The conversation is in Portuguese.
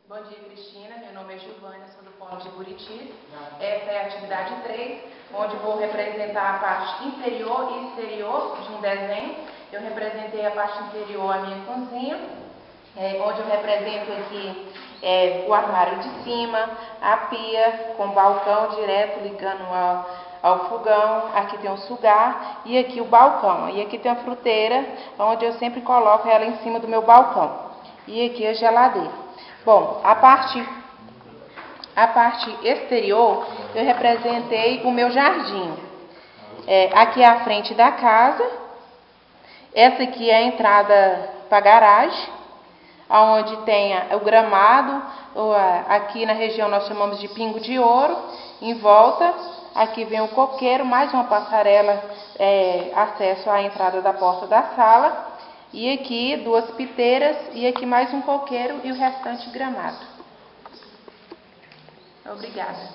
Bom dia, Cristina. Meu nome é Giovânia, sou do Polo de Buritis. Essa é a atividade 3, onde vou representar a parte interior e exterior de um desenho. Eu representei a parte interior, a minha cozinha, onde eu represento aqui o armário de cima, a pia com balcão direto ligando ao fogão. Aqui tem um sugar e aqui o balcão. E aqui tem a fruteira, onde eu sempre coloco ela em cima do meu balcão. E aqui a geladeira. Bom, a parte exterior, eu representei o meu jardim. Aqui é a frente da casa. Essa aqui é a entrada para a garagem, onde tem o gramado. Aqui na região nós chamamos de pingo de ouro. Em volta, aqui vem o coqueiro, mais uma passarela, acesso à entrada da porta da sala. E aqui 2 piteiras e aqui mais um coqueiro e o restante gramado. Obrigada.